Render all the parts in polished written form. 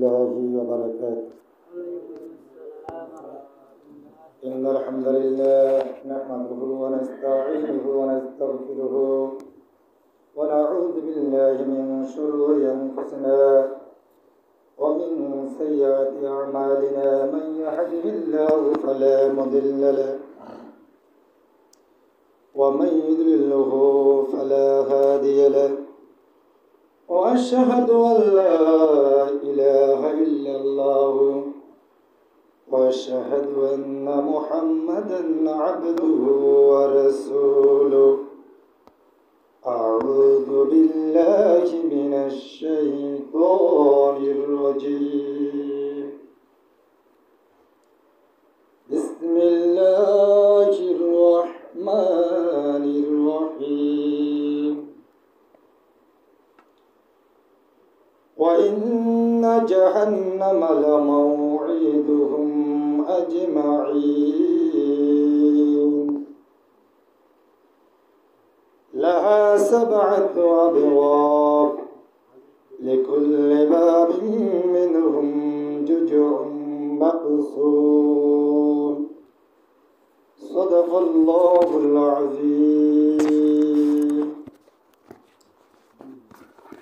الله وبركاته. إن الحمد لله نحمده ونستعينه ونستغفره ونعوذ بالله من شرور أنفسنا ومن سيئات أعمالنا. من يهده الله فلا مضل له ومن يضلله فلا هادي له. وأشهد أن لا إله إلا الله وأشهد أن محمدا عبده ورسوله. أعوذ بالله من الشيطان الرجيم. بسم الله الرحمن الرحيم. وإن جهنم لموعدهم أجمعين. لها 7 أبواب لكل باب منهم جزء مقسوم. صدق الله العظيم.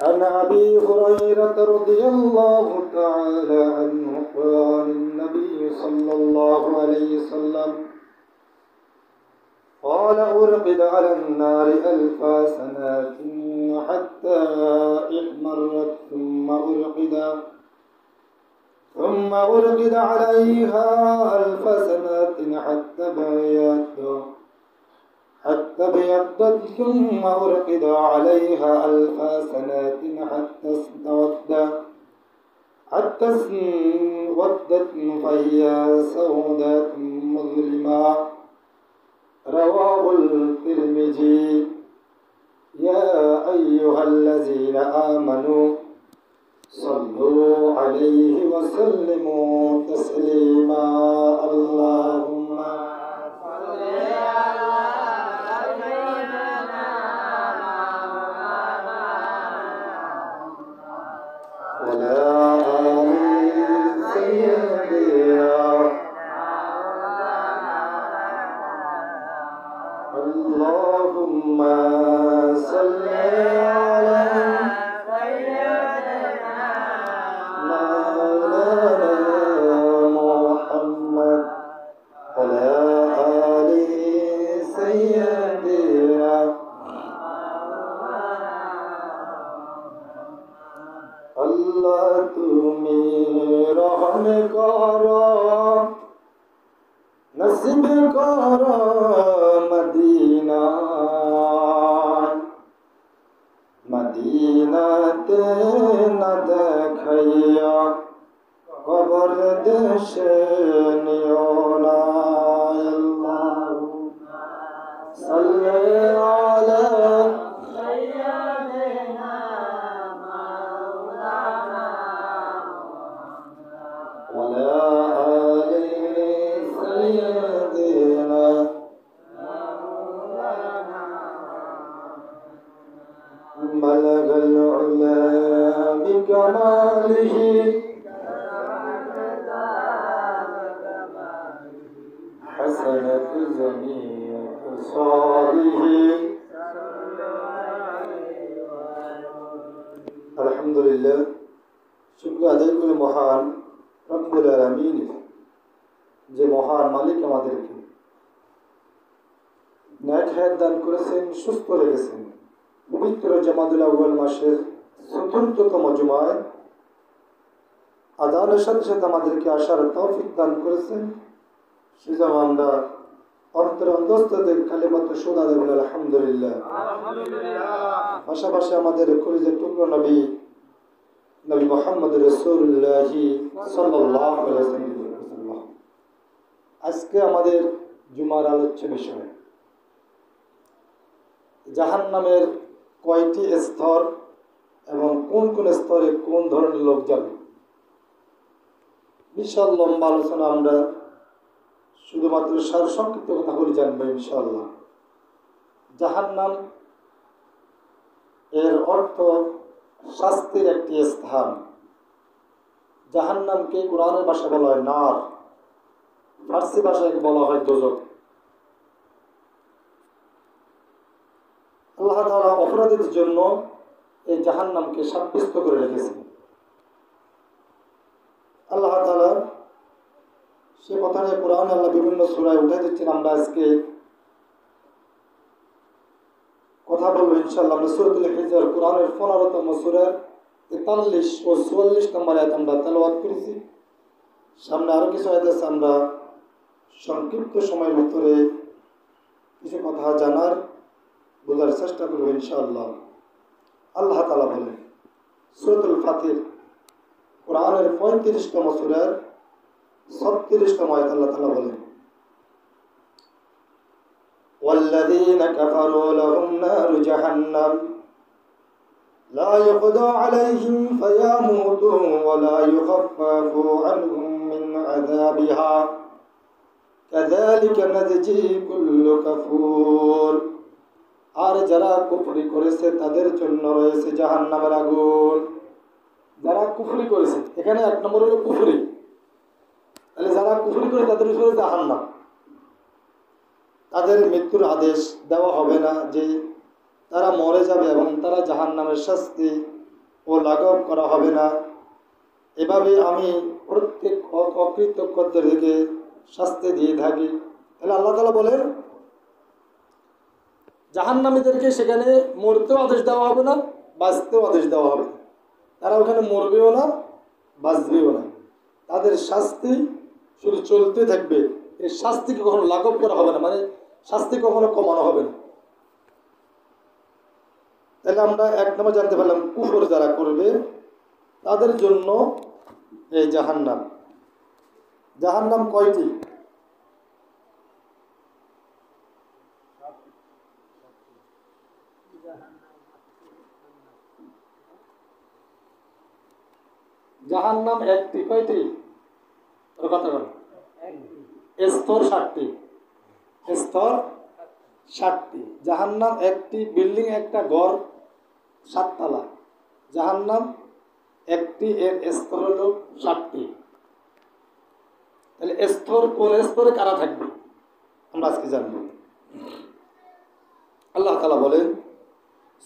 عن أبي هريرة رضي الله تعالى عنه قال النبي صلى الله عليه وسلم قال أرقد على النار 1000 سنة حتى احمرت ثم أرقد عليها 1000 سنة حتى بيضت ثم أرقد عليها 1000 سنة حتى اسودت فهي سوداء مظلمة. رواه الترمذي. يا أيها الذين آمنوا صلوا عليه وسلموا تسليما. اللهم صل على سيدنا وعلى آل سيدنا. اللهم صل على سيدنا مولانا محمد وعلى آل سيدنا. আল্লাহ তুমি রহম করো নসিব করো মদিনা মদিনাতে না দেখাইয়া কবর দেশে নিও না। আল্লাহুম্মা সাল্লি আলা সাইয়্যিদিনা মাওলানা ওয়ালা আলি সাইয়্যিদিনা মাওলানা বলগল উলা বিকমালিহি حسنت جميع خصاله. আলহামদুলিল্লাহ, শুকরিয়া আদায় করি মহান রব্বুল আলামিনের, যে মহান মালিক আমাদেরকে নেক হায়াত দান করেছেন, সুস্থ রেখেছেন। পবিত্র জামাদুল আউয়াল মাসের ৪র্থতম জুমায় আযানের সাথে সাথে আমাদেরকে আসার তৌফিক দান করেছেন। সেজন্য আমরা অন্তরে অন্তঃস্থদের কালিমাতুশ শুকর দেব আলহামদুলিল্লাহ। পাশাপাশি আমাদের কলিজার টুকরো নবী মুহাম্মদ রাসূলুল্লাহ সাল্লাল্লাহু আলাইহি ওয়াসাল্লাম। আজকে আমাদের জুমার আলোচ্য বিষয় জাহান্নামের কয়টি স্তর এবং কোন কোন স্তরে কোন ধরনের লোক যাবে। বিশাল লম্বা আলোচনা, আমরা শুধুমাত্র সারসংক্ষিপ্ত কথা বলে জানবো ইনশাআল্লাহ। জাহান্নাম এর অর্থ শাস্তির একটি স্থান, জাহান্নামকে কোরআনের ভাষায় বলা হয় নার, ফার্সি ভাষায় বলা হয় দোজখ। আল্লাহ তাআলা অপরাধীদের জন্য এই জাহান্নামকে সাব্যস্ত করে রেখেছেন। আল্লাহ তাআলা সে কথা নিয়ে কোরআনে আল্লাহ বিভিন্ন সূরায় উঠে দিচ্ছেন। আমরা আজকে কথা বলবো ইনশাআল্লাহ। আমরা সূরাতুল হিজর কোরআনের 15তম সূরার 43 ও 44 নম্বর আয়াত আমরা তেলাওয়াত করেছি। সামনে আরো কিছু আয়াত আছে, আমরা সংক্ষিপ্ত সময়ের ভিতরে কিছু কথা জানার বোঝার চেষ্টা করবো ইনশাআল্লাহ। আল্লাহ তাআলা বলেন সূরাতুল ফাতির কোরআনের 35তম সূরার 36তম আয়াত আল্লাহ তাআলা বলেন والذين كفروا لهم نار جهنم لا يقضى عليهم فيموتوا ولا يخفف عنهم من عذابها كذلك نجزي كل كفور। আর যারা কুফরি করেছে তাদের জন্য রয়েছে জাহান্নামের আগুন। যারা কুফরি করেছে, এখানে এক নম্বর হলো কুফরি, তাহলে যারা কুফরি করে তাদের উপরে জাহান্নাম, তাদের মৃত্যুর আদেশ দেওয়া হবে না, যে তারা মরে যাবে এবং তারা জাহান্নামের শাস্তি ও লাঘব করা হবে না। এভাবে আমি প্রত্যেক অকৃতজ্ঞদেরকে শাস্তি দিয়ে থাকি। তাহলে আল্লাহ তাআলা বলেন জাহান্নামীদেরকে সেখানে মরতেও আদেশ দেওয়া হবে না, বাঁচতেও আদেশ দেওয়া হবে না। তারা ওখানে মরবেও না, বাঁচবেও না। তাদের শাস্তি শুধু চলতে থাকবে। এই শাস্তিকে কখনো লাঘব করা হবে না, মানে শাস্তি কখনো কমানো হবে না। তাহলে আমরা এক নম্বর জানতে পারলাম কুফর যারা করবে তাদের জন্য এই জাহান্নাম। জাহান্নাম কয়টি? জাহান্নাম একটি, কয়টি? কথা বল। স্তর 7টি, স্তর 7টি। জাহান্নাম একটি বিল্ডিং, একটা ঘর 7 তলা। জাহান্নাম একটি, এর স্তর হলো 7টি। তাহলে স্তর কোন স্তরে কারা থাকবে আমরা আজকে জানব। আল্লাহ তাআলা বলেন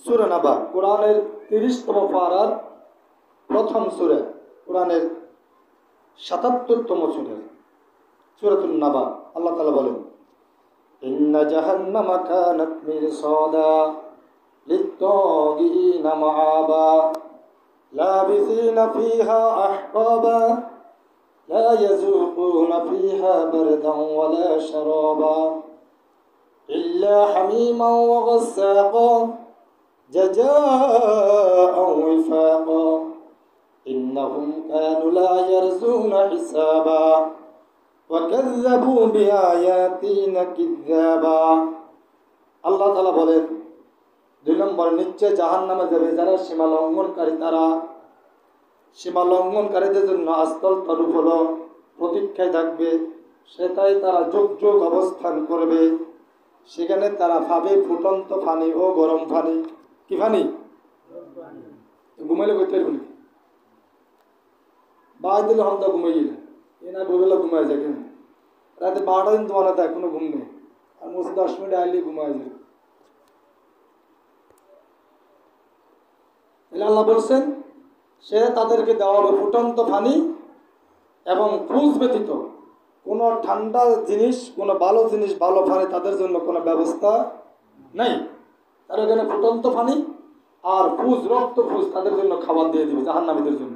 সূরা নাবা কোরআনের 30তম পারার প্রথম সূরা, কোরআনের 77তম সূরা, সূরাতুন নাবা। আল্লাহ তাআলা বলেন ইন্না জাহান্নামা কানাত মিরসাদা লিত-তাগিনা মাআবা লাবিসিনা ফিহা আহকাবা লা ইয়াযুকুনা ফিহা বারদান ওয়ালা শারাবা ইল্লা হামিমান ওয়া গাসসাকা জাযাআন ওয়াফাকা ইন্নাহুম কানু লা ইয়ারজুনা হিসাবা وَكَذَّبُوا بِآيَاتِنَا كِذَّابًا। আল্লাহ তাআলা বলেন 2 নম্বর, নিশ্চয় জাহান্নামে যাবে যারা সীমা লঙ্ঘনকারী। তারা সীমা লঙ্ঘনকারীদের জন্য আস্তল তরুপ হলো প্রতীক্ষায় থাকবে, সেটাই তারা যুগ যুগ অবস্থান করবে। সেখানে তারা পাবে ফুটন্ত পানি ও গরম পানি। কি পানি? ঘুমাইলে কইতে বলি বাদ দিলে হম তো ঘুমাইলে এনা বইবেলা ঘুমায় যায়। কেন রাতে 12টা দিন তোমার হাতে কোনো ঘুম নেই, আর মোট 10 মিনিট আইলে ঘুমায় যায়। তাহলে আল্লাহ বলছেন সে তাদেরকে দেওয়া হবে ফুটন্ত পানি এবং পুজ ব্যতীত কোনো ঠান্ডা জিনিস, কোনো ভালো জিনিস, ভালো পানি তাদের জন্য কোনো ব্যবস্থা নেই। তারা এখানে ফুটন্ত পানি আর পুজ, রক্ত পুজ তাদের জন্য খাবার দিয়ে দিবে জাহান্নামীদের জন্য।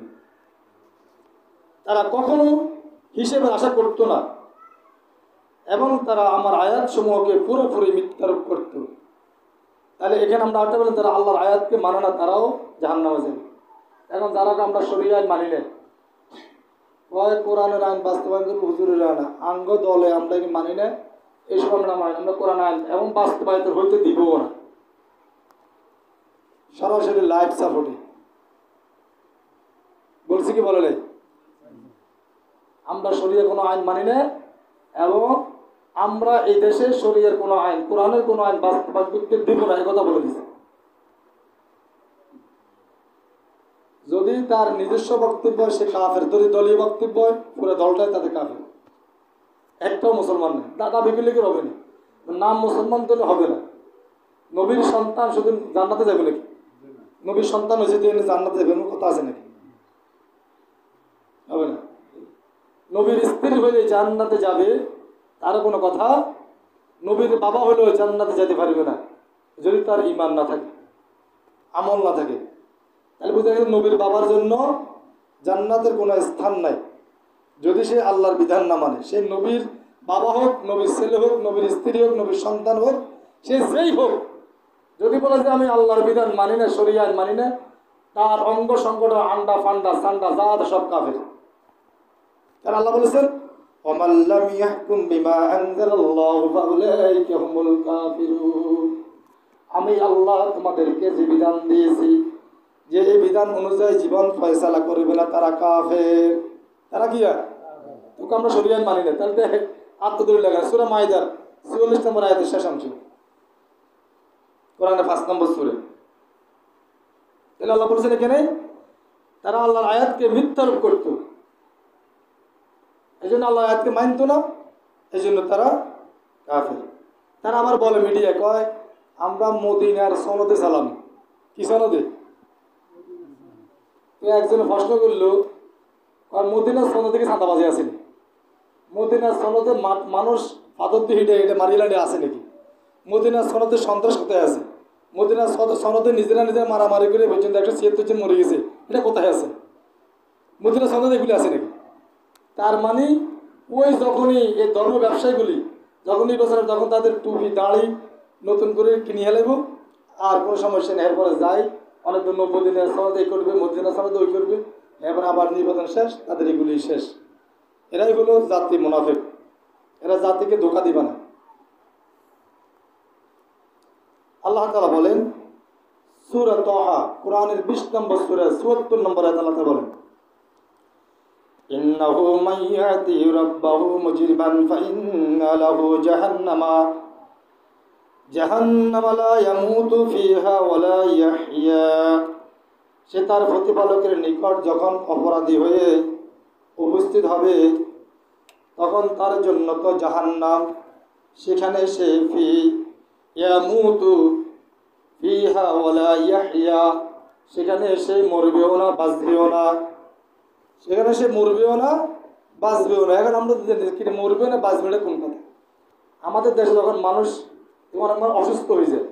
তারা কখনো হিসেবের আশা করতো না এবং তারা আমার আয়াত সমূহকে পুরোপুরি মিথ্যারোপ করত। তাহলে এখানে আমরা আটটা বলেন তারা আল্লাহর আয়াতকে মানে না, তারাও জাহান্নামে যাবে। এখন যারা আমরা শরীয়ত আইন মানি না, কোরআনের আইন বাস্তবায়ন করবো, হুজুরের আইন আঙ্গ দলে আমরা কি মানি না, এইসব আমরা মানি। আমরা কোরআন আইন এবং বাস্তবায়িত হইতে দিবও না। সরাসরি লাইভ সাপোর্টে বলছি কি বলে আমরা শরীয়তের কোনো আইন মানি না এবং আমরা এই দেশে শরীয়তের কোনো আইন, কোরআনের কোনো আইন বাস্তবায়ন করতে দিব না, এই কথা বলে দিচ্ছে। যদি তার নিজস্ব বক্তব্য সে কাফের, দলীয় বক্তব্য পুরো দলটাই তাদের কাফের, একটাও মুসলমান নেই। দাবি করলে কি হবে না, নাম মুসলমান দিলে হবে না। নবীর সন্তান শুধু জান্নাতে যাবে নাকি? নবীর সন্তান হয়েছে তিনি জান্নাতে যাবে, এমন কথা আছে নাকি? হবে না। নবীর স্ত্রী হইলে জান্নাতে যাবে তার কোনো কথা, নবীর বাবা হইলেও জান্নাতে যেতে পারবে না যদি তার ঈমান না থাকে, আমল না থাকে। তাহলে বুঝতে গেছে নবীর বাবার জন্য জান্নাতের কোনো স্থান নাই যদি সে আল্লাহর বিধান না মানে। সে নবীর বাবা হোক, নবীর ছেলে হোক, নবীর স্ত্রী হোক, নবীর সন্তান হোক, সে যেই হোক, যদি বলে যে আমি আল্লাহর বিধান মানি না, শরিয়াত মানি না, তার অঙ্গ সংকট, আন্ডা ফান্ডা সান্ডা জাত সব কাফের। কারণ আল্লাহ বলেছেন ওয়ামান লাম ইয়াহকুম বিমা আনজালাল্লাহু ফাউলাইকা হুমুল কাফিরুন। আমি আল্লাহ তোমাদেরকে যে বিধান দিয়েছি, যে এই বিধান অনুযায়ী জীবন ফয়সালা করবে না, তারা কাফের। তারা কি হয়? তোকে আমরা শরিয়াত মানি না, তাহলে আত্মদলিল লাগা। সূরা মাইদার ৪৪ নম্বর আয়াতের শেষ অংশ, কোরআনের ৫ নম্বর সূরা। তাহলে আল্লাহ বলেছেন এখানে তারা আল্লাহর আয়াতকে মিথ্যারোপ করত, এই জন্য আল্লাহ আয়াতকে মানত না, এই জন্য তারা কাফের। তারা আবার বলে মিডিয়া কয় আমরা মদিনার সনদে সালাম। কি সনদে? একজনে প্রশ্ন করলো আর মদিনার সনদ থেকে চাঁদাবাজি আছে নাকি? মদিনার সনদে মানুষ ফাদর হিটে এটা মারিলাডে আছে নাকি? মদিনার সনদে সন্ত্রাস কোথায় আছে? মদিনার সনদে নিজেরা নিজেরা মারামারি করে পর্যন্ত ১৭৬ জন মরে গেছে, এটা কোথায় আছে? মদিনার সনদে এগুলি আছে নাকি? তার মানে ওই যখনই এই ধর্ম ব্যবসায়ীগুলি যখনই বছর তখন তাদের টুপি দাড়ি নতুন করে কিনে হেলাইব, আর কোনো সমস্যা নেই, এরপরে যায় অনেক ৯০ দিনের সনদে করবে, মদিনার সনদে ওই করবে, এরপরে আবার নির্বাচন শেষ, তাদের এগুলি শেষ। এরাই হলো জাতি মুনাফিক, এরা জাতিকে ধোঁকা দিবে না। আল্লাহ তাআলা বলেন সূরা তাহা, কোরআনের ২০ নম্বর সূরা ৭৪ নম্বর আয়াতে আল্লাহ তাআলা বলেন ইন্নাহু মান ইয়াতি রাব্বাহু মুজরিমান ফাইন্না লাহু জাহান্নামা লা ইয়ামুতু ফিহা ওয়া লা ইয়াহইয়া। সে তার প্রতিপালকের নিকট যখন অপরাধী হয়ে উপস্থিত হবে তখন তার জন্য তো জাহান্নাম, সেখানে সে ইয়ামুতু ফিহা ওয়া লা ইয়াহইয়া, সেখানে সে মরবেও না বাঁচবেও না, সেখানে সে মরবেও না বাঁচবেও না। এখন আমরা মরবে না বাঁচবে না কোন কথা? আমাদের দেশে যখন মানুষ আমার অসুস্থ হয়ে যায়,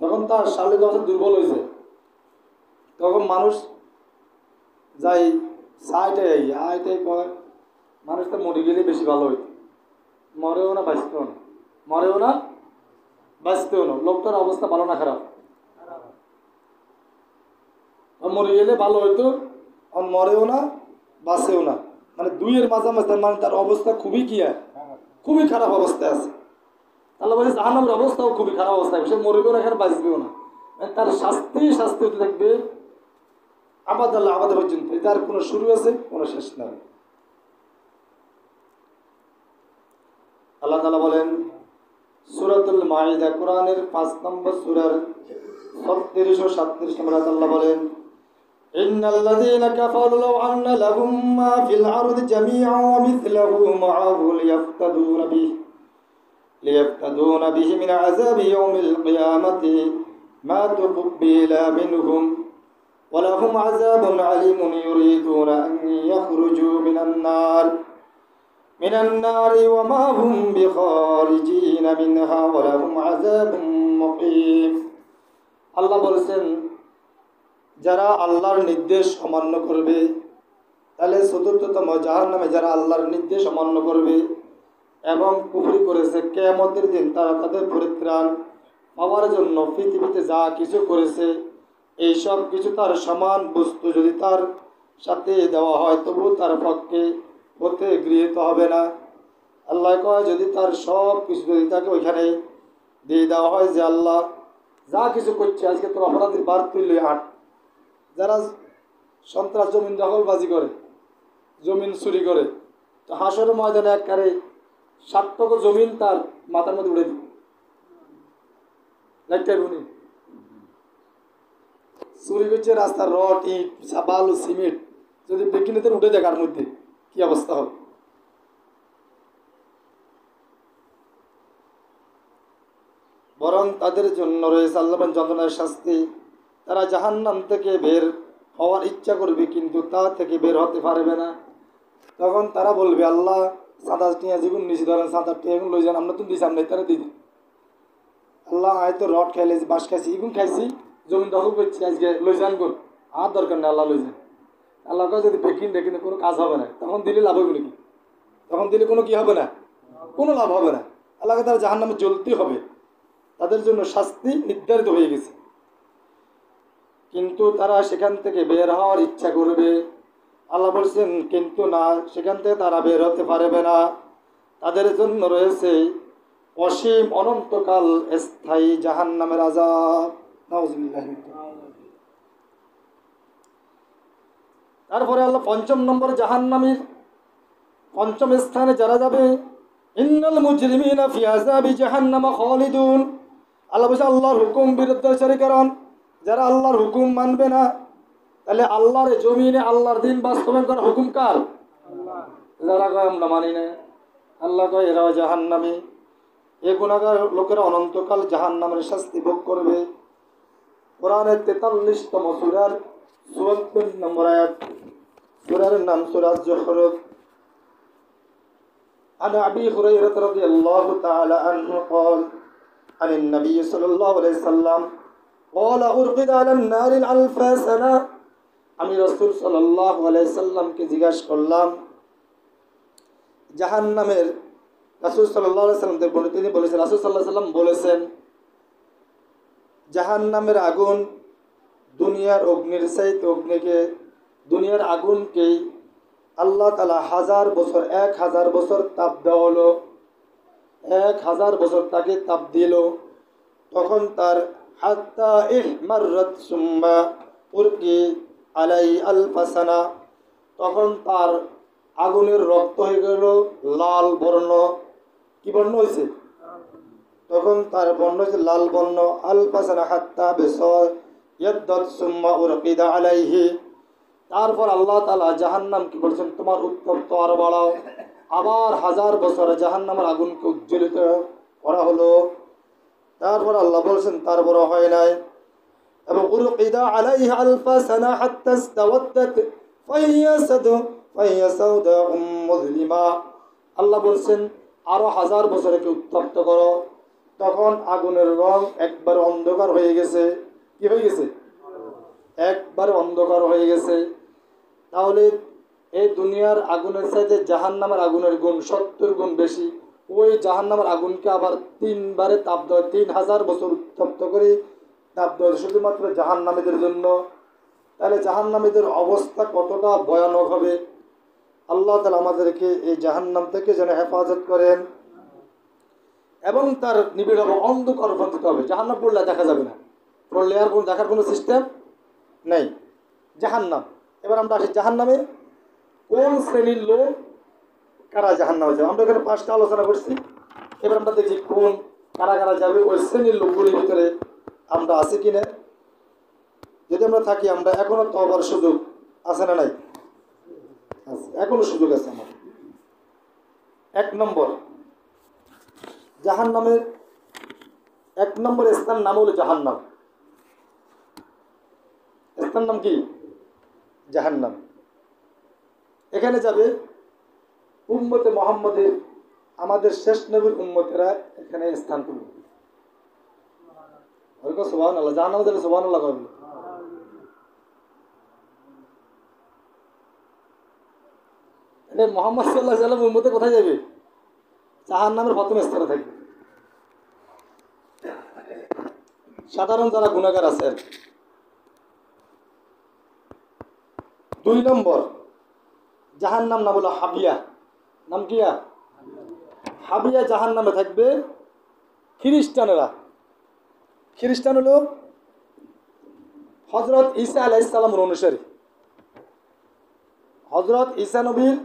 যখন তার শারীরিক অবস্থা দুর্বল হয়ে যায়, তখন মানুষ যাই আইটাই কয় মানুষ তো মরে গেলে বেশি ভালো হইত, মরেও না বাঁচতেও না, মরেও না বাঁচতেও না। লোকটার অবস্থা ভালো না খারাপ? মরে গেলে ভালো হইতো, মরেও না বাঁচেও না, মানে দুইয়ের মাঝামাঝি, মানে তার অবস্থা খুবই কি হয়, খুবই খারাপ অবস্থায় আছে। তাহলে বলছে জাহান্নামের অবস্থাও খুবই খারাপ অবস্থায়, সে মরবেও না এখানে বাঁচবেও না, মানে তার শাস্তি হতে থাকবে আবাদ পর্যন্ত। তার কোনো শুরু আছে কোনো শেষ নাই। আল্লাহ তাআলা বলেন সূরাতুল মাইদা, কোরআনের ৫ নম্বর সূরার ৩৬ ও ৩৭ নম্বর আয়াতে আল্লাহ বলেন ইন্নাল্লাযীনা কাফারু লাউ আন্না লাহুম মা ফিল আরদি জামিআন ওয়া মিথলুহু মা'াহু লিয়াফতাদুনা বিহি মিন আযাবি ইয়াউমিল কিয়ামাতি মা তুকবিলা মিনহুম ওয়া লাহুম আযাবুন আলীমুন ইউরিদুনা আন ইয়াখরুজু মিনান নারি ওয়া মা হুম বিখারিজিনা মিনহা ওয়া লাহুম আযাবুন মুকিম। আল্লাহ বলেছেন যারা আল্লাহর নির্দেশ অমান্য করবে, তাহলে চতুর্থতম জাহান্নামে যারা আল্লাহর নির্দেশ অমান্য করবে এবং কুফরি করেছে, কিয়ামতের দিন তারা তাদের পরিত্রাণ পাওয়ার জন্য পৃথিবীতে যা কিছু করেছে এই সব কিছু তার সমান বস্তু যদি তার সাথে দেওয়া হয় তবু তার পক্ষে হতে গৃহীত হবে না। আল্লাহ কয় যদি তার সব কিছু যদি তাকে ওইখানে দিয়ে দেওয়া হয় যে আল্লাহ যা কিছু করছে, আজকে তোর অপরাধীর বার তুললে আট, যারা সন্ত্রাস জমিন দখলবাজি করে, জমিন চুরি করে, তো হাসরের ময়দানে একবারে ৬০ টাকা জমিন তার মাথার মধ্যে উড়ে দিই, চুরি করছে রাস্তার রড, ইট, বালু, সিমেন্ট, যদি বেকিনেতে উঠে যায় কার মধ্যে কি অবস্থা হবে? বরং তাদের জন্য রয়েছে আল্লাহর যন্ত্রণার শাস্তি। তারা জাহান্নাম থেকে বের হওয়ার ইচ্ছা করবে কিন্তু তা থেকে বের হতে পারবে না। তখন তারা বলবে, আল্লাহ সাঁতার টিয়া যেগুন নিচে ধরেন, সাঁতার টিয়া এগুলো লই যান, আমরা তো দিই সামনে তারা দিই। আল্লাহ হয়তো রড খাইলেছি, বাঁশ খাইছি, এগুন খাইছি, জমিন দখল করছি, আজকে লই যান গুণ, আর দরকার নেই, আল্লাহ লই যান। আল্লাহ যদি বেকিন কিন্তু কোনো কাজ হবে না, তখন দিলে লাভ হবে নাকি? তখন দিলে কোনো কি হবে না, কোনো লাভ হবে না। আল্লাহকে তারা জাহান্নামে জ্বলতে হবে, তাদের জন্য শাস্তি নির্ধারিত হয়ে গেছে। কিন্তু তারা সেখান থেকে বের হওয়ার ইচ্ছা করবে। আল্লাহ বলছেন কিন্তু না, সেখান থেকে তারা বের হতে পারবে না। তাদের জন্য রয়েছে অসীম অনন্তকাল স্থায়ী জাহান্নামের আযাব। নাউযুবিল্লাহ। তারপরে আল্লাহ পঞ্চম নম্বর জাহান্নামীর পঞ্চম স্থানে যারা যাবে, ইন্নাল মুজরিমিনা ফি আযাবি জাহান্নাম খালিদুন। আল্লাহ বলছে আল্লাহর হুকুম বিরুদ্ধাচরণ, যারা আল্লাহর হুকুম মানবে না, তাহলে আল্লাহর জমিনে আল্লাহর দিন বাস্তবায়ন করার হুকুম কার? যারা কয় আমরা মানি না, আল্লাহ কয় এরাও জাহান্নামী। এ গুনাহগার লোকেরা অনন্তকাল জাহান্নামের শাস্তি ভোগ করবে। কোরআনের 43তম সূরার 74 নম্বর আয়াত, সূরার নাম সূরা যুখরুফ। عن أبي هريرة رضي الله تعالى عنه قال عن النبي صلى الله عليه وسلم قال أرقد على النار ألف سنة। আমি রাসূল সাল্লাল্লাহু আলাইহি সাল্লামকে জিজ্ঞাসা করলাম জাহান্নামের, রাসূল সাল্লাল্লাহু আলাইহি সাল্লাম তিনি বলেছেন, রাসূল সাল্লাল্লাহু আলাইহি সাল্লাম বলেছেন জাহান্নামের আগুন দুনিয়ার অগ্নির চাইতে অগ্নিকে, দুনিয়ার আগুনকেই আল্লাহ তাআলা 1000 বছর 1000 বছর তাপ দেওয়া হলো, 1000 বছর তাকে তাপ দিল। তখন তার হাত্তা ইহমাররাত সুম্মা উরকি আলাই আলফাসানা, তখন তার আগুনের রক্ত হয়ে গেল লাল বর্ণ। কি বর্ণ হয়েছে? তখন তার বর্ণ হয়েছে লাল বর্ণ। আলফাসানা হাত্তা বেসায়াদ্দাত সুম্মা উরকিদা আলাইহি। তারপর আল্লাহ তাআলা জাহান্নাম কি বলছেন, তোমার উত্তপ্ত আর বাড়াও। আবার 1000 বছর জাহান্নামের আগুনকে উজ্জ্বলিত করা হলো। তারপর আল্লাহ বলছেন তারপর হয় নাই, এবং উরকিদা আলাইহা আলফা সানা হাত্তা ইস্তাওয়াত ফাহিয়া সাওদাউম মুযলিমা। আল্লাহ বলছেন আরো 1000 বছরকে উত্তপ্ত করো। তখন আগুনের রং একবার অন্ধকার হয়ে গেছে। কি হয়ে গেছে? একবার অন্ধকার হয়ে গেছে। তাহলে এই দুনিয়ার আগুনের চাইতে জাহান্নামের আগুনের গুণ 70 গুণ বেশি। ওই জাহান্নামের আগুনকে আবার 3 বারে তাপ দেওয়া, 3000 বছর উত্তপ্ত করে তাপ দেওয়া শুধুমাত্র জাহান্নামীদের জন্য। তাহলে জাহান্নামীদের অবস্থা কতটা ভয়ানক হবে। আল্লাহ তাআলা আমাদেরকে এই জাহান্নাম থেকে যেন হেফাজত করেন, এবং তার নিবিড় অন্ধকার পন্থিত হবে। জাহান্নাম পড়লে দেখা যাবে না, পড়লে আর কোনো দেখার কোনো সিস্টেম নেই। জাহান্নাম, এবার আমরা আসি জাহান্নামে কোন শ্রেণীর লোক কারা জাহান্নামে যাবে। আমরা এখানে 5টা আলোচনা করছি, এবার আমরা দেখি কোন কারা কারা যাবে, ওই শ্রেণীর লোকগুলির ভিতরে আমরা আছি কিনা। যদি আমরা থাকি, আমরা এখনো তওবার সুযোগ আছে না নাই? এখনো সুযোগ আছে আমার। 1 নম্বর জাহান্নামের 1 নম্বর স্থান নাম হলো জাহান্নাম। স্থান নাম কি? জাহান্নাম। এখানে যাবে উম্মতে মুহাম্মদের, আমাদের শেষ নবীর উম্মতেরা এখানে স্থান করবে। সুবহানাল্লাহ। জাহান্নামে যাবে সুবহানাল্লাহ করবে। মুহাম্মদ সাল্লাল্লাহু আলাইহি ওয়াসাল্লাম উম্মতে কোথায় যাবে? জাহান্নামের প্রথম স্থানে থাকবে। সাধারণ যারা গুনাহগার আছে। 2 নম্বর জাহান্নাম নাম হলো হাবিয়া। নাম কি? হাবিয়া জাহান্নামে থাকবে খ্রিস্টানেরা। খ্রিস্টান হলো হযরত ঈসা আলাইহিস সালামের অনুসারী। হযরত ঈসা নবীর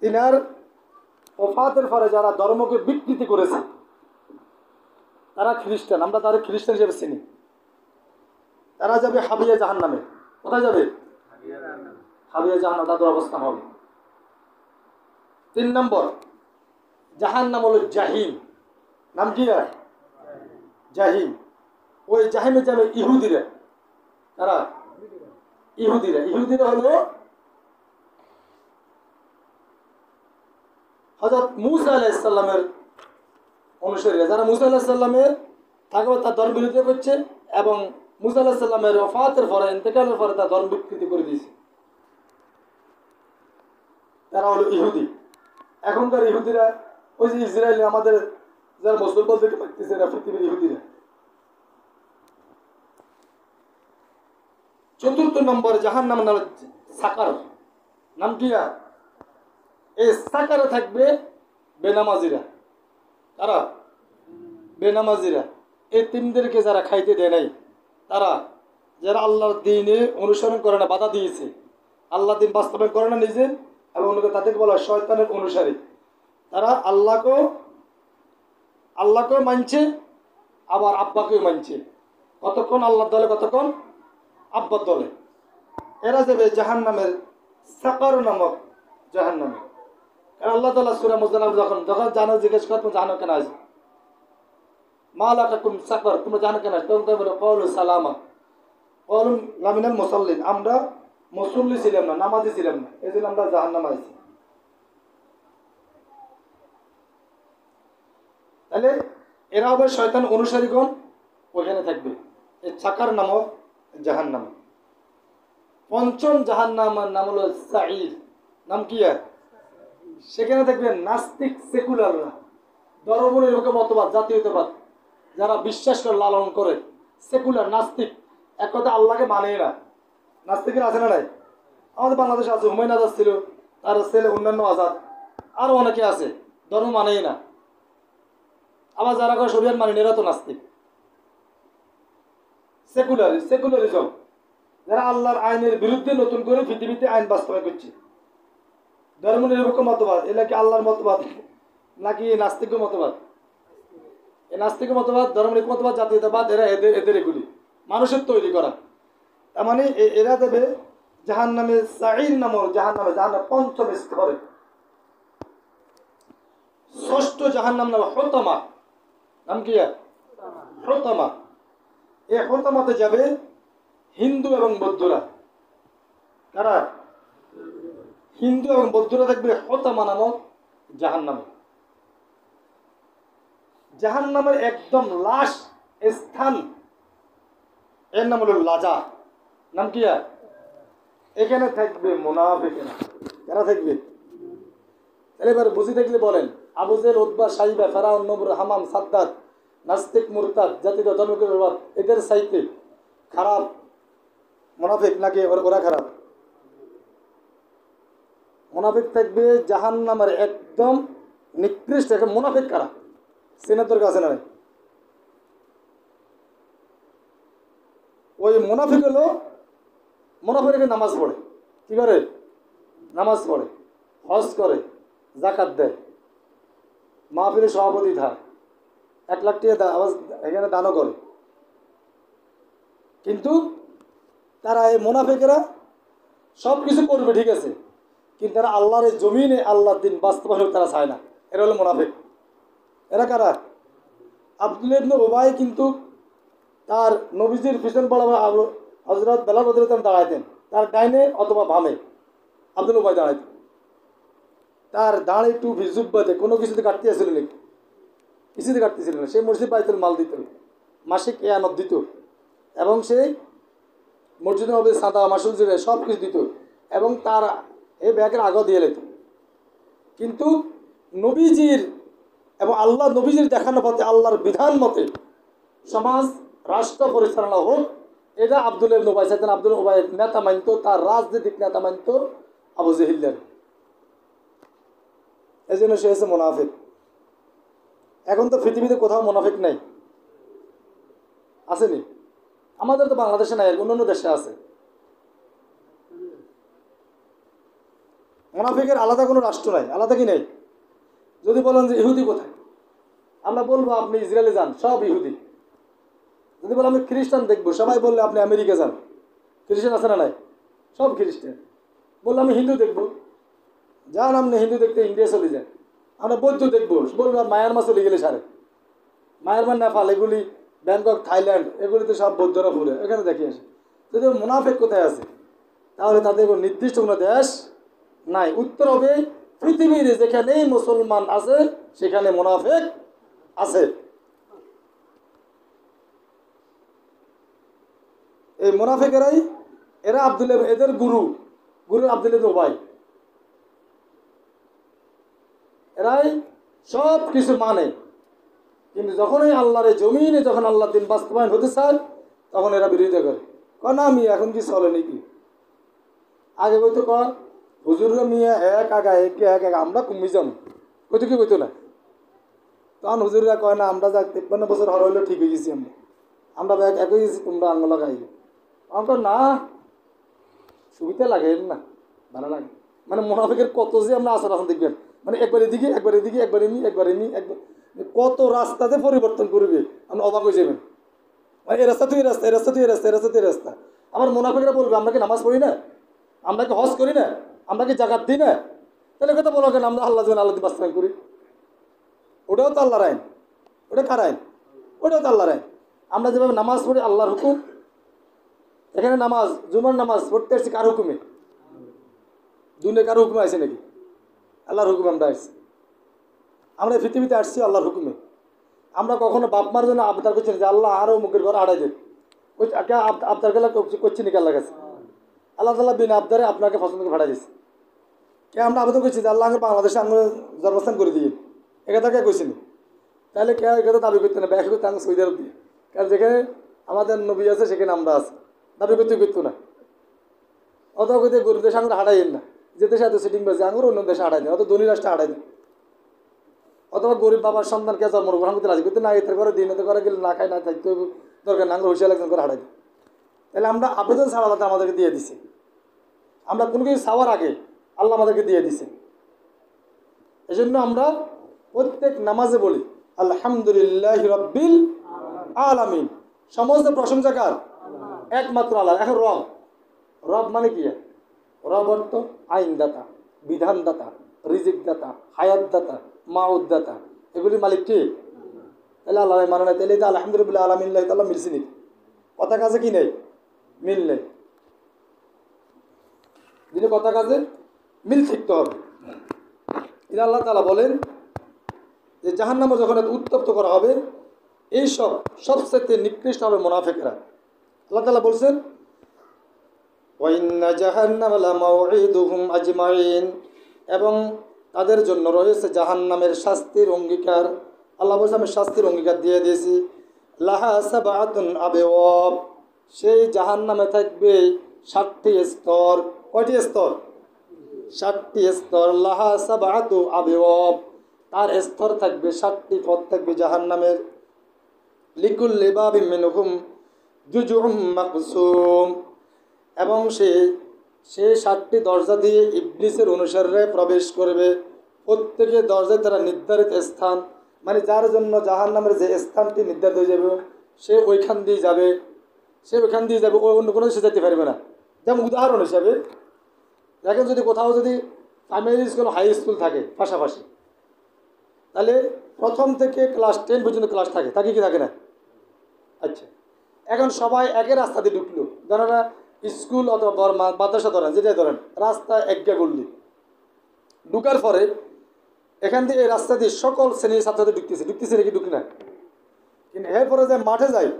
তিনার ওফাতের পরে যারা ধর্মকে বিকৃতি করেছে তারা খ্রিস্টান। আমরা তাদের খ্রিস্টান হিসেবে চিনি। তারা যাবে হাবিয়া জাহান্নামে। কোথায় যাবে? হাবিয়া জাহান্নাম, তাদের অবস্থান হবে। 3 নম্বর জাহান্নাম হলো জাহিম। নাম কি? জাহিম। ওই জাহিমে যাবে ইহুদিরা। তারা ইহুদিরা হলো হযরত মূসা আলাইহিস সালামের অনুসারীরা, যারা মূসা আলাইহিস সালামের থাকবে তার ধর্ম বিরোধিতা করছে এবং মূসা আলাইহিস সালামের ওফাতের পরে, ইন্তেকালের পরে তার ধর্ম বিকৃতি করে দিয়েছে। তারা হলো ইহুদি। এখনকার ইহুদিরা ওই যে ইসরায়েলে আমাদের যারা মুসলমান থেকে পাইতেছে, এরা পৃথিবীর ইহুদিরা। 4 নম্বর জাহান্নাম নাম সাকার। নাম কি? এই সাকারে থাকবে বেনামাজিরা। তারা বেনামাজিরা, এতিমদেরকে যারা খাইতে দেয় নাই, তারা যারা আল্লাহর দ্বীনে অনুসরণ করে না, বাধা দিয়েছে, আল্লাহ দ্বীন বাস্তবায়ন করে না নিজে, এবং তাদেরকে বলা হয় শয়তানের অনুসারী। তারা আল্লাহকেও মানছে, আবার আব্বাকেও মানছে। কতক্ষণ আল্লাহর দলে, কতক্ষণ আব্বার দলে। এরা যাবে জাহান্নামের সাকার নামক জাহান্নামে। আল্লাহ তাআলা সূরা মুজাম্মিল যখন জানো জিজ্ঞেস করতো জানো কেন আছে, মা লাকাকুম সাকার, তোমরা জানো কেন? তখন তারা বলে ক্বালু সালামা, ক্বালু লামিনাল মুসাল্লিন, আমরা মুসল্লি ছিলাম না, নামাজি ছিলাম না, এই জন্য আমরা জাহান্নামে আছি। তাহলে এরা হবে শয়তান অনুসারীগণ, ওখানে থাকবে এই সাকার নামক জাহান্নামে। 5ম জাহান্নামের নাম হলো সাঈর। নাম কি? সেখানে থাকবে নাস্তিক সেকুলাররা, ধর্মনিরপেক্ষ মতবাদ, জাতীয়তাবাদ যারা বিশ্বাস করে, লালন করে, সেকুলার নাস্তিক, এক কথা আল্লাহকে মানে না। নাস্তিকের আছে না নাই? আমাদের বাংলাদেশে আছে, হুমায়ুন আজাদ ছিল, তার ছেলে অন্যান্য আজাদ, আরও অনেকে আছে, ধর্ম মানেই না। আবার যারা করে শরিয়ত মানে, এরা তো নাস্তিক। সেকুলারিজম, যারা আল্লাহর আইনের বিরুদ্ধে নতুন করে পৃথিবীতে আইন বাস্তবায়ন করছে। ধর্মনিরপেক্ষ মতবাদ, এলা কি আল্লাহর মতবাদ নাকি নাস্তিক মতবাদ? এই নাস্তিক মতবাদ, ধর্মনিরপেক্ষ মতবাদ, জাতীয়তাবাদ, এদের এগুলি মানুষের তৈরি করা। তার মানে এরা দেবে জাহান্নামে সাঈর নামক জাহান্নামে, জাহান্নাম 5ম স্তরে। 6ষ্ঠ জাহান্নাম নাম হুতামা। নাম কি? হুতামা। এই হুতামাতে যাবে হিন্দু এবং বৌদ্ধরা। কারা? হিন্দু এবং বৌদ্ধরা থাকবে হুতামা নামক জাহান্নামে। জাহান্নামের একদম লাস্ট স্থান, এর নাম হলো লাজা। নাম কি? এখানে থাকবে মুনাফিকরা। কারা থাকবে? তাহলে এবার বুঝি থাকলে বলেন, আবু জেহেল, উতবা, সাইবা, ফেরাউন, নমরুদ, হামান, সাদ্দাত, নাস্তিক, মুরতাদ, জাতীয় ধর্মকের, এদের চাইতে খারাপ মুনাফিক নাকি ওরা খারাপ? মুনাফিক থাকবে জাহান্নামের একদম নিকৃষ্ট। মুনাফিক কারা? সিনেতর কাছে নয়। ওই মুনাফিক হলো, মুনাফিকে নামাজ পড়ে, কি করে? নামাজ পড়ে, হজ করে, যাকাত দেয়, মাহফিলে সভাপতি থাকে, 1 লাখ টাকা এখানে দানও করে। কিন্তু তারা, এই মুনাফিকেরা সব কিছু করবে, ঠিক আছে, কিন্তু তারা আল্লাহর এই জমিনে আল্লাহর দিন বাস্তবায়ন তারা চায় না। এরা হলো মুনাফিক। এরা কারা? আব্দুল্লাহ ইবনে উবাই কিন্তু তার নবীজির পিছন পড়া হযরত বেলাল রাদিয়াল্লাহু আনহু দাঁড়াইতেন, তার ডাইনে অথবা বামে আব্দুল্লাহ উবাই দাঁড়াইতেন। তার দাঁড়ে টুপি জুব্বাতে কোনো কিছুতে কাটতে আসছিল নাকি? কিছুতে কাটতেছিল না। সে মসজিদ বাইতুল মাল দিত, মাসিক এয়ানত দিত, এবং সেই মসজিদের মধ্যে সাদা মাসুল জিরে সব কিছু দিত, এবং তার এই ব্যাগের আগেও দিয়ে লেত। কিন্তু নবীজির এবং আল্লাহ নবীজির দেখানো পথে, আল্লাহর বিধান মতে সমাজ রাষ্ট্র পরিচালনা হোক, এটা আব্দুল্লাহ ইবনে উবাই চাইতেন। আব্দুল্লাহ উবাই নেতা মানত, তার রাজনৈতিক নেতা মানত আবু জেহেলের। এই জন্য সে হচ্ছে মুনাফিক। এখন তো পৃথিবীতে কোথাও মুনাফিক নাই, আসেনি? আমাদের তো বাংলাদেশে নাই, অন্যান্য দেশে আছে। মুনাফিকের আলাদা কোনো রাষ্ট্র নাই, আলাদা কি নেই? যদি বলেন যে ইহুদি কোথায়, আমরা বলবো আপনি ইসরায়েলে যান, সব ইহুদি। যদি বলে আমি খ্রিস্টান দেখবো, সবাই বললে আপনি আমেরিকা যান, খ্রিস্টান আছে না নাই? সব খ্রিস্টান। বললো আমি হিন্দু দেখবো, যান আপনি হিন্দু দেখতে ইন্ডিয়া চলে যান। আমরা বৌদ্ধ দেখবো, বলবো মায়ানমার চলে গেলে সারে, মায়ানমার, নেপাল, এগুলি ব্যাংকক, থাইল্যান্ড, এগুলিতে সব বৌদ্ধরা ঘুরে, এখানে দেখে আসে। যদি মুনাফেক কোথায় আছে, তাহলে তাদের কোনো নির্দিষ্ট কোনো দেশ নাই। উত্তর হবে পৃথিবীর যেখানেই মুসলমান আছে সেখানে মুনাফেক আছে। এই মুনাফেকেরাই, এরা আব্দুল্লাহ, এদের গুরু আব্দুল্লাহ ইবনে উবাই, এরাই সব কিছু মানে, কিন্তু যখনই আল্লাহর জমিনে যখন আল্লাহ দিন বাস্তবায়ন হতে চায় তখন এরা বিরোধিতা করে। না আমি এখন কি চলে নাকি, আগে বইতো হুজুররা মিয়া এক আগা এক আমরা কমে যাম, কইতো কি কইতো না। তখন হুজুররা কয় না আমরা যা 53 বছর হর হইলেও ঠিক হয়ে গেছি, আমরা একই গেছি, তোমরা আঙ্গুলা গাই। আমার না সুবিধা লাগে না, ভালো লাগে। মানে মুনাফিকের কত যে আমরা আসার আসন দেখবেন, মানে একবার এদিকে একবার এদিকে একবার এমনি একবার এমনি, একবার কত রাস্তাতে পরিবর্তন করবে, আপনি অবাক হয়ে যাবেন। মানে এই রাস্তা তুই রাস্তা, এই রাস্তা তুই রাস্তা, এই রাস্তা তুই রাস্তা। আবার মুনাফিকরা বলবে আমরা কি নামাজ পড়ি না, আমরা কি হজ করি না, আমরা কি জাকাত দিই না, তাহলে কথা বলো কেন আমরা আল্লাহ আল্লাহ বাস্তবায়ন করি। ওটাও তো আল্লাহর আইন, ওটা কার আইন? ওটাও তো আল্লাহর আইন। আমরা যেভাবে নামাজ পড়ি আল্লাহর হুকুম, এখানে নামাজ, জুমার নামাজ পড়তে আসছি কার হুকুমে? দুনিয়া কার হুকুমে আছে নাকি? আল্লাহর হুকুমে আমরা আসছি। আমরা পৃথিবীতে আসছি আল্লাহর হুকুমে। আমরা কখনো বাপ মার জন্য আবদার করছি না যে আল্লাহ আরও মুখের ঘর আড়াই দেন, আবদার গেলা করছি নাকি আল্লাহ কাছে? আল্লাহ তাআলা বিনা আবদারে আপনাকে পছন্দ করে ভাড়া দিয়েছে। কে আমরা আবেদন করছি যে আল্লাহ বাংলাদেশে আঙুল জন্মস্থান করে দিয়ে, এটা কে কইছি নি? তাহলে কে এটা দাবি করতে না, ব্যাখ্যা করতে আঙুল সৌদি আরব দিয়ে, কারণ যেখানে আমাদের নবী আছে সেখানে আমরা আছি, দাবি করতে না। অথবা কোথায় গরিব দেশে আঙুর হাঁটাইন না, যে দেশে এত সিটিং বেছে আঙুর অন্য দেশে হাঁটাই দেন, অত ধনী রাষ্ট্রে হাঁটাই দেন। অথবা গরিব বাবার সন্তানকে জন্মগ্রহণ করতে রাজি করতে না, এতে করে দিন এতে করে গেলে না খাই না থাকতে দরকার না, আঙুর হুঁশিয়ার একজন করে হাঁটাই দেন। তাহলে আমরা আবেদন ছাড়া আল্লাহ আমাদেরকে দিয়ে দিছে। আমরা কোনো কিছু চাওয়ার আগে আল্লাহ আমাদেরকে দিয়ে দিছে। এই জন্য আমরা প্রত্যেক নামাজে বলি আলহামদুলিল্লাহ রাব্বিল আলামিন, সমস্ত প্রশংসা কার? একমাত্র আল্লাহ। এখন রব মানে কি? রব অর্থ আইনদাতা, বিধানদাতা, রিজিকদাতা, হায়াতদাতা, মাউদ্দাতা, এগুলি মালিক কে? তাহলে আল্লাহ মানে না, তাহলে আলহামদুলিল্লাহ আলামিন তাআলা মিলছে নাকি? কথা কাজে কি নেই? মিল নেই। যিনি কথা কাজে মিল শিখতে হবে। এটা আল্লাহ তাআলা বলেন যে জাহান্নামে যখন উত্তপ্ত করা হবে, এই সবচেয়ে নিকৃষ্ট হবে মুনাফিকরা। আল্লাহ তাআলা বলছেন ওয়াইন্না জাহান্নামা লামাউঈদুহুম আজমাইন, এবং তাদের জন্য রয়েছে জাহান্নামের শাস্তির অঙ্গীকার। আল্লাহ বলছে আমি শাস্তির অঙ্গীকার দিয়ে দিয়েছি। লাহা সাবআতুন আবওয়াব, সেই জাহান্নামে থাকবে 7টি স্তর। কয়টি স্তর? 7টি স্তর। লাহা সাবআতু আবওয়াব, তার স্তর থাকবে, 7টি পথ থাকবে জাহান্নামের। লিকুল্লি বাবিন মিনহুম জুজুউম মাকসুম, এবং সে 7টি দরজা দিয়ে ইবলিসের অনুসারীরা প্রবেশ করবে। প্রত্যেকে দরজায় তারা নির্ধারিত স্থান, মানে যার জন্য জাহান্নামের যে স্থানটি নির্ধারিত হয়ে যাবে সে ওইখান দিয়ে যাবে, অন্য কোনো সে যেতে পারবে না। যেমন উদাহরণ হিসাবে দেখেন, যদি কোথাও যদি প্রাইমারি স্কুল হাই স্কুল থাকে পাশাপাশি, তাহলে প্রথম থেকে ক্লাস 10 পর্যন্ত ক্লাস থাকে, থাকে কি থাকে না? আচ্ছা, এখন সবাই একই রাস্তা দিয়ে ঢুকলো, যারা স্কুল অথবা মাদ্রাসা ধরেন, যেটাই ধরেন, রাস্তা একগা করলি ঢুকার পরে এখান দিয়ে এই রাস্তা দিয়ে সকল শ্রেণীর ছাত্রদের ঢুকতেছে নাকি? ঢুকি না। কিন্তু এরপরে যে মাঠে যায়,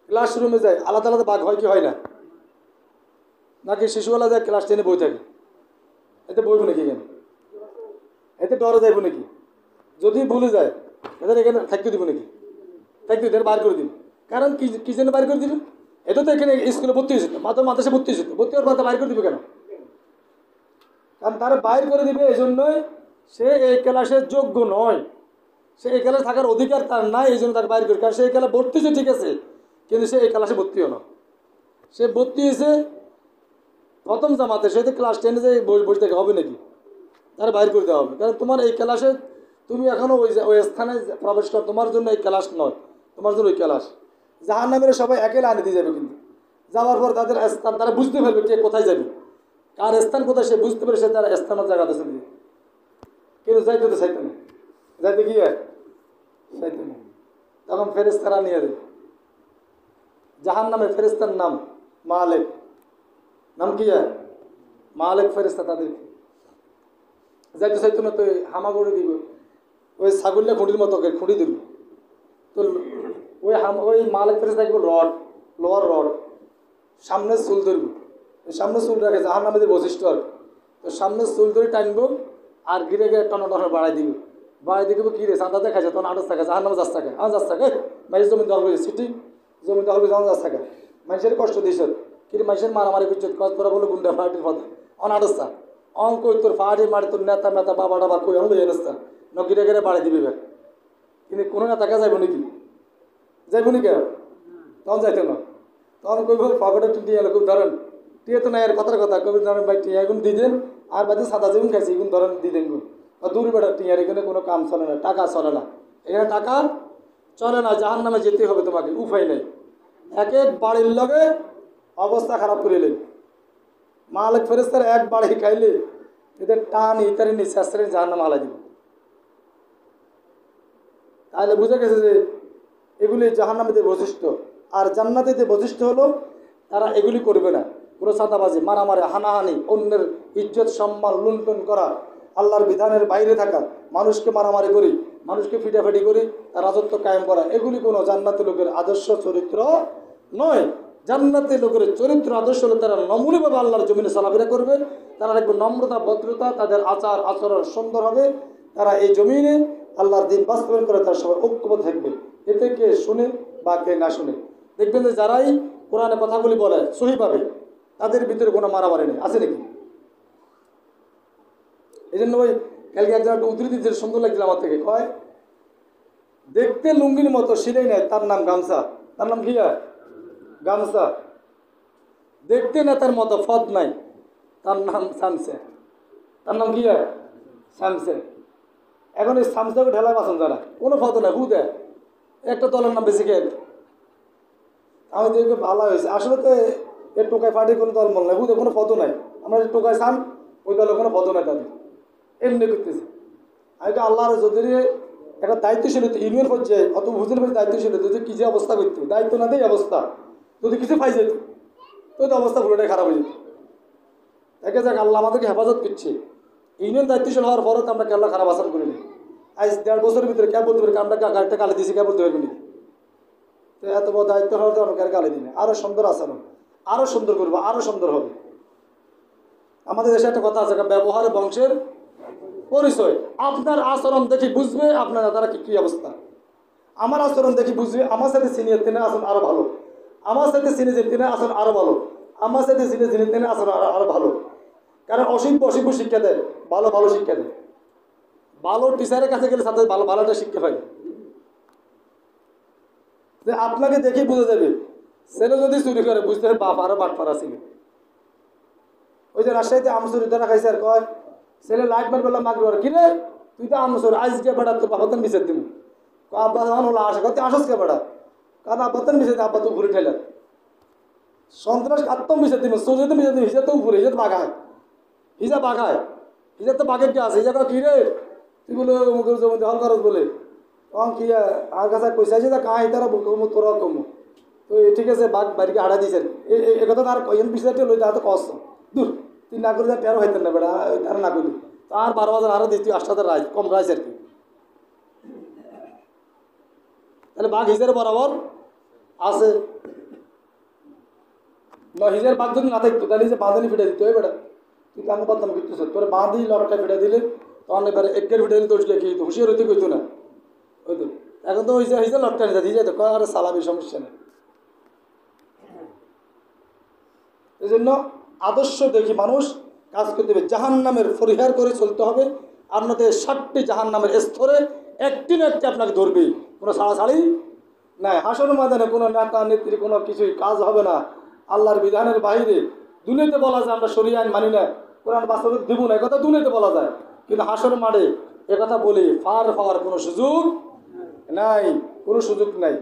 ক্লাসরুমে যায়, আলাদা আলাদা ভাগ হয় কি হয় না? নাকি শিশুবেলা যায় ক্লাস 10-এ বই থাকে, এতে বইব নাকি? কেন এতে ডরে যাইব নাকি? যদি ভুলে যায় এদের এখানে থাকতে দিব নাকি? থাকতে দিব, বার করে দিব। কারণ কি জন্য বার করে দিবে? এটা তো এখানে স্কুলে ভর্তি হয়েছে, মাদ্রাসা ভর্তি হয়েছে, ভর্তি হওয়ার পর বাইর করে দিবে কেন? কারণ তারা বাইর করে দিবে এই জন্যই সে এই ক্লাসের যোগ্য নয়, সে এই ক্লাসে থাকার অধিকার তার নাই, এই জন্য তাকে বাইর করে। কারণ সে এই ক্লাসে ভর্তি হয়েছে ঠিক আছে, কিন্তু সে এই ক্লাসে ভর্তিও না। সে ভর্তি হয়েছে প্রথম জামাতে, সে তো ক্লাস 10-এ যে বসে থেকে হবে নাকি? তারা বাইর করে দেওয়া হবে। কারণ তোমার এই ক্লাসে তুমি এখনও ওই স্থানে প্রবেশ কর, তোমার জন্য এই ক্লাস নয়, তোমার জন্য ওই ক্লাস। জাহান্নামের সবাই একে লাইনে দিয়ে যাবে, কিন্তু যাওয়ার পর তাদের স্থান তারা বুঝতে পারবে কে কোথায় যাবে, কার স্থান কোথায় সে বুঝতে পারে, সে তার স্থানের জায়গাতে চলে যাবে। কিন্তু যাইতে তো চাইতে না, যাইতে কি হয় চাইতে না। তখন ফেরেশতারা নিয়ে যাবে। জাহান্নামে ফেরেশতার নাম মালিক, নাম কি হয় মালিক ফেরেশতা। তাদের যাইতে চাইতো না, তো হামা করে দিব, ওই ছাগলটা খুঁটির মতো খুঁটি দিল, তো ওই মালিক ফেরেশতা দেখবো রড, লোহার রড, সামনে চুল ধরব, সামনে চুল রাখে জাহান্নামীদের বৈশিষ্ট্য আর। তো সামনে চুল ধরে টানবো আর গিরে গিয়ে টন টন বাড়াই দিব, বাড়াই দিব কী রে চাঁদা দেখাইছে, তখন 28 টাকা, জাহান্নামে 10 টাকা, 10 টাকা মানুষ জমি দখল করেছে, সিটি জমি দখল করে যখন 10 টাকা, মানুষের কষ্ট দিয়েছ কিন্তু মানুষের মারামারি করছে, কত তোরা বলে গুন্ডা ফাটির পথে 28 টাকা, কই তোর ফাটি মারি তোর নেতা মেতা বাবা টাবা কই অন লই এনেস্তা ন গিরে গিরে বাড়াই দিবি বের, কিন্তু কোনো নেতাকে যাইব নাকি, যাইব নাকি তখন যাইতো না। তখন কইব পকেটে টিয়ে এলো, খুব ধরেন টিয়ে তো নাই আর কথার কথা, কবি ধরেন ভাই টিয়া এগুন দিয়ে দেন, আর বাদে সাদা যেগুন খাইছি এগুন ধরেন দিয়ে দেন গুণ, দূর বেটা টিয়ার এখানে কোনো কাম চলে না, টাকা চলে না, এখানে টাকা চলে না, জাহান্নামে যেতে হবে তোমাকে, উপায় নেই। এক এক বাড়ির লগে অবস্থা খারাপ করে এলেন মালিক ফেরেশতার, এক বাড়ি খাইলে এদের টান ইতারি নিঃশ্বাসের জাহান্নামে হালাই দিব। তাহলে বুঝে গেছে যে এগুলি জাহান্নামীদের বৈশিষ্ট্য। আর জান্নাতীদের বৈশিষ্ট্য হলো তারা এগুলি করবে না, কোনো চাঁদাবাজি, মারামারি, হানাহানি, অন্যের ইজ্জত সম্মান লুণ্ঠন করা, আল্লাহর বিধানের বাইরে থাকা, মানুষকে মারামারি করি, মানুষকে ফিটাফিটি করি, তার রাজত্ব কায়েম করা, এগুলি কোনো জান্নাতি লোকের আদর্শ চরিত্র নয়। জান্নাতি লোকের চরিত্র আদর্শ হলে তারা নমনীয়ভাবে আল্লাহর জমিনে চলাফেরা করবে, তারা দেখবে নম্রতা ভদ্রতা, তাদের আচার আচরণ সুন্দর হবে, তারা এই জমিনে আল্লাহর দিন বাস্তবায়ন করে তারা সবাই ঐক্যবদ্ধ থাকবে। এতে কে শুনে বা কে না শুনে, দেখবেন যে যারাই কোরআনে কথাগুলি বলে সহিভাবে, তাদের ভিতরে কোনো মারামারি নেই, আছে নাকি? এই জন্য ওই কালকে একজন একটা উদ্ধৃতি দিতে সুন্দর লাগছিল আমার থেকে, কয় দেখতে লুঙ্গির মতো সিলাই নেয়, তার নাম গামছা, তার নাম কি হয় গামছা। দেখতে নেতার মতো ফদ নাই, তার নাম শামসে, তার নাম কি হয় শামসে। এখন এই শামসাকে ঢেলায় বাসন যারা, কোনো ফদ নাই, হু দেয় একটা দলের নাম বেশি খেয়ে। আমি দেখবে ভালো হয়েছে, আসলে তো এর টোকায় ফাটে কোনো দল মনে নাই, হুদে কোনো ফটো নাই, আমরা যে টোকায় চান ওই দলের কোনো ফটো নাই, তাদের এমনি করতেছে। আমি তো আল্লাহর যদি একটা দায়িত্বশীল হতো ইউনিয়ন পর্যায়ে, অত বুঝতে পারি দায়িত্বশীল হতো, যদি কিছু অবস্থা করতো, দায়িত্ব না দেয় অবস্থা, যদি কিছু পাই যেত তো অবস্থা পুরোটাই খারাপ হয়ে যেত। একে যাক আল্লাহ আমাদেরকে হেফাজত করছে, ইউনিয়ন দায়িত্বশীল হওয়ার পরও তো আমরা কেল্লা খারাপ আচরণ করিনি। আজ 1.5 বছরের ভিতরে কে বলতে পারি আমরা গাড়িটা গালি দিয়েছি, কে বলতে পারবি নাকি? তো এত বড় দায়িত্ব হওয়ার তো আমাকে আর গালি দিনে, আরও সুন্দর আচরণ, আরও সুন্দর করবো, আরও সুন্দর হবে। আমাদের দেশে একটা কথা আছে, ব্যবহার বংশের পরিচয়। আপনার আচরণ দেখি বুঝবে আপনার তারা কি অবস্থা, আমার আচরণ দেখি বুঝবে আমার সাথে সিনিয়র তিনি আসন আরো ভালো, আমার সাথে সিনিয়র তিনি আসন আরো ভালো, আমার সাথে সিনিয়র তিনি আসন আরো ভালো। কারণ অসিব্য অসিব্য শিক্ষা দেয়, ভালো ভালো শিক্ষা দেয়। ভালো টিচারের কাছে গেলে সাথে ভালো ভালোটা শিক্ষা পাই, যে আপনাকে দেখেই বুঝে যাবে। ছেলে যদি চুরি করে বুঝতে হবে বাপ আরো বাটপার আছে। ওই যে রাজশাহীতে আমচুরি ধরা খাইছে, আর কয় ছেলে লাইট মার বললাম মাগরি আর কিনে তুই তো আমচুর আজ গিয়ে বেড়া তোর বাপাতন বিচার দিব, আব্বা যখন হলো আসে কত আসস কে বেড়া, কারণ আব্বাতন বিচার আব্বা তো ঘুরে ঠেলার সন্ত্রাস আত্ম বিচার দিব, সোজেতে বিচার দিব, হিজা তো উপরে হিজা বাঘায়, হিজা বাঘায়, হিজা তো বাঘের কে আছে, হিজা কি রে তুই বলে মুখের জমি দখল করস বলে, তখন কি আর কাছে কইসা যে কাহি তারা কমু তোরা কমু, তো ঠিক আছে বাঘ বাড়িকে হারা দিয়েছেন এ কথা তার এন বিচারটা লই তার তো কষ্ট দূর, তুই না করে টেরো হইতেন না বেড়া, তারা না করলি তার 12,000 আরো দিস, তুই 8,000 রাইস কম রাইস আর কি। তাহলে বাঘ হিজের বরাবর আছে না, হিজের বাঘ যদি না থাকতো তাহলে যে বাঁধানি ফিটে দিতে হয় বেড়া, তুই কেন পারতাম কিন্তু তোর বাঁধি লটটা ফিটে দিলে তখন এবারে একের ফিটে দিলে তোর কি হুঁশিয়ার হইতে কইতো না, ওই তো এখন তো হিজে হিজে লটটা নিতে দিয়ে যায় তো কয় আরে সালাবি সমস্যা নেই। এই জন্য আদর্শ দেখি মানুষ কাজ করতে হবে, জাহান নামের পরিহার করে চলতে হবে। আপনাদের 60টি জাহান নামের স্তরে একটি না একটি আপনাকে ধরবেই, কোনো ছাড়াছাড়ি নাই। হাসর ময়দানে কোনো নেতা নেত্রী কোনো কিছুই কাজ হবে না আল্লাহর বিধানের বাইরে। দুনিয়াতে বলা যায় আমরা শরীয়ত আইন মানি না, কোরআন বাস্তবে দিব না, একথা দুনিয়াতে বলা যায়, কিন্তু হাসর মাঠে একথা বলি পার পাওয়ার কোনো সুযোগ নাই, কোনো সুযোগ নাই।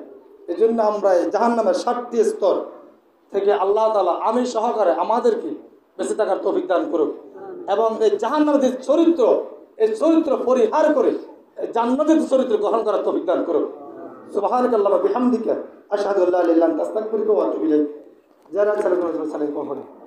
এই জন্য আমরা এই জাহান্নামের 7টি স্তর থেকে আল্লাহ তাআলা আমি সহকারে আমাদেরকে বেঁচে থাকার তৌফিক দান করুক এবং এই জাহান্নামের যে চরিত্র এই চরিত্র পরিহার করে এই জান্নাতের চরিত্র গ্রহণ করার তৌফিক দান করুক। সুবহানাকাল্লাহু ওয়া বিহামদিকা আশহাদু আল্লা ইলাহা ইল্লা আনতা আস্তাগফিরুকা ওয়া আতুবু ইলাইক। যারা সালাম